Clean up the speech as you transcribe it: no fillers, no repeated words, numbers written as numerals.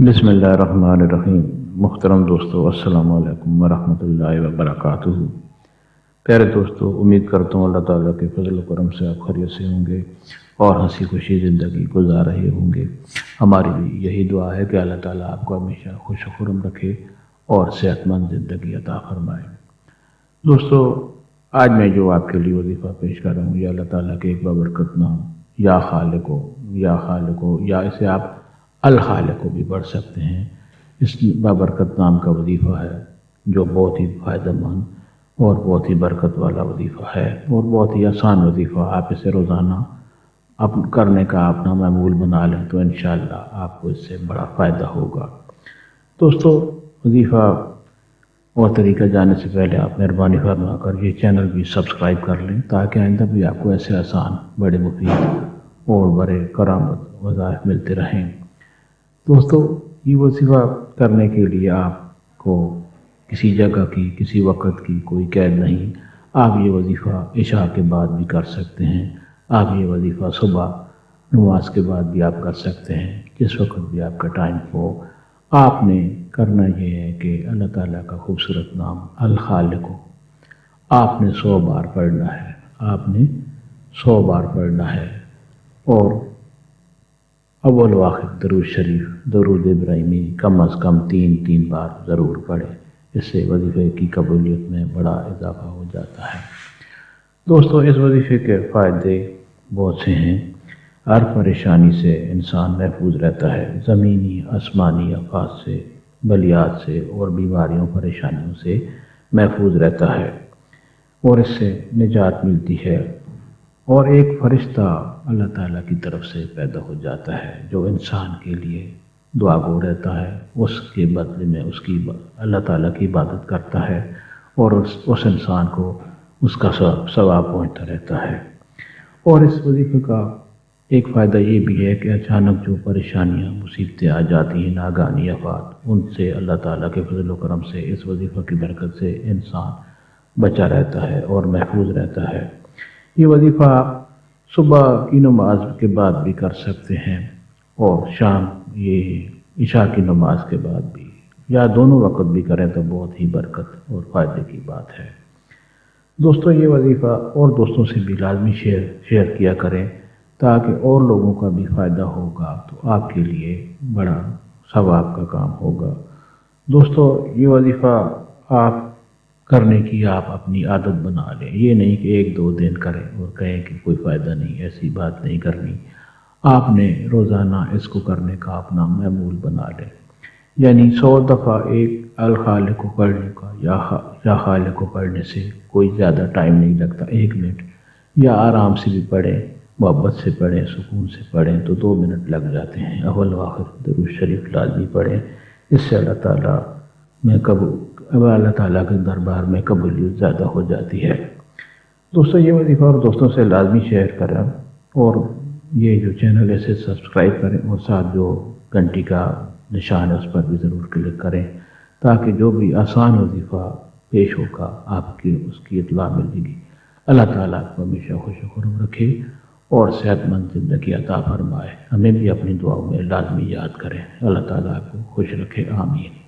बिस्मिल्लाहिर्रहमानिर्रहीम। मुहतरम दोस्तों, अस्सलाम वालेकुम वरहमतुल्लाहि वबरकातुहू। प्यारे दोस्तों, उम्मीद करता हूँ अल्लाह ताला के फजल व करम से आप खैरियत से होंगे और हंसी खुशी ज़िंदगी गुजार रहे होंगे। हमारी भी यही दुआ है कि अल्लाह ताला आपको हमेशा खुश खुरम रखे और सेहतमंद ज़िंदगी अता फरमाए। दोस्तों, आज मैं जो आपके लिए वजीफ़ा पेश कर रहा हूँ, या अल्लाह ताला के एक बाबरकत नाम या खालिको या इसे आप अल खालिको भी पढ़ सकते हैं। इस बाबरकत नाम का वजीफ़ा है जो बहुत ही फ़ायदेमंद और बहुत ही बरकत वाला वजीफ़ा है और बहुत ही आसान वजीफ़ा। आप इसे रोज़ाना करने का अपना मामूल बना लें तो इंशाअल्लाह आपको इससे बड़ा फ़ायदा होगा। दोस्तों, वजीफ़ा और तरीका जानने से पहले आप मेहरबानी फरमा कर ये चैनल भी सब्सक्राइब कर लें ताकि आइंदा भी आपको ऐसे आसान, बड़े मुफीद और बड़े करामत वज़ाइफ मिलते रहें। दोस्तों, ये वजीफ़ा करने के लिए आपको किसी जगह की, किसी वक्त की कोई कैद नहीं। आप ये वजीफ़ा इशा के बाद भी कर सकते हैं। आप ये वजीफ़ा सुबह नमाज के बाद भी आप कर सकते हैं, जिस वक्त भी आपका टाइम हो। आपने करना ये है कि अल्लाह ताला का खूबसूरत नाम अल खालिको आपने 100 बार पढ़ना है। आपने 100 बार पढ़ना है और अव्वल व आखिर दरूद शरीफ, दरूद इब्राहिमी कम अज़ कम 3 बार ज़रूर पढ़ें। इससे वजीफ़े की कबूलियत में बड़ा इजाफ़ा हो जाता है। दोस्तों, इस वजीफ़े के फ़ायदे बहुत से हैं। हर परेशानी से इंसान महफूज रहता है। ज़मीनी आसमानी आफात से, बलियात से और बीमारियों परेशानियों से महफूज रहता है और इससे निजात मिलती है। और एक फ़रिश्ता अल्लाह ताला की तरफ से पैदा हो जाता है जो इंसान के लिए दुआ गो रहता है। उसके बदले में उसकी अल्लाह ताला की इबादत करता है और उस इंसान को उसका सवाब पहुँचता रहता है। और इस वजीफ़े का एक फ़ायदा ये भी है कि अचानक जो परेशानियाँ, मुसीबतें आ जाती हैं, नागानी आफात, उनसे अल्लाह ताला के फजल व करम से, इस वजीफ़ा की बरकत से इंसान बचा रहता है और महफूज रहता है। ये वजीफ़ा आप सुबह की नमाज के बाद भी कर सकते हैं और शाम ये इशा की नमाज के बाद भी, या दोनों वक्त भी करें तो बहुत ही बरकत और फ़ायदे की बात है। दोस्तों, ये वजीफ़ा और दोस्तों से भी लाजमी शेयर किया करें ताकि और लोगों का भी फ़ायदा होगा तो आपके लिए बड़ा सवाब का काम होगा। दोस्तों, ये वजीफ़ा आप करने की आप अपनी आदत बना लें। ये नहीं कि 1-2 दिन करें और कहें कि कोई फ़ायदा नहीं, ऐसी बात नहीं करनी। आपने रोज़ाना इसको करने का अपना मामूल बना लें। यानी 100 दफ़ा एक अल खालिको पढ़ने का या खालिको पढ़ने से कोई ज़्यादा टाइम नहीं लगता। 1 मिनट या आराम से भी पढ़ें, मोहब्बत से पढ़ें, सुकून से पढ़ें तो 2 मिनट लग जाते हैं। अव्वल व आखिर दरूद शरीफ लाज़मी पढ़ें। इससे अल्लाह ताला के दरबार में कबूलियत ज़्यादा हो जाती है। दोस्तों, ये वजीफ़ा और दोस्तों से लाजमी शेयर करें और ये जो चैनल है इसे सब्सक्राइब करें और साथ जो घंटी का निशान है उस पर भी ज़रूर क्लिक करें ताकि जो भी आसान वजीफ़ा पेश होगा आपकी उसकी इत्तला मिलेगी। अल्लाह ताला आपको हमेशा खुश खुरम रखे और सेहतमंद ज़िंदगी अता फरमाए। हमें भी अपनी दुआओं में लाजमी याद करें। अल्लाह ताला आपको खुश रखे। आमीन।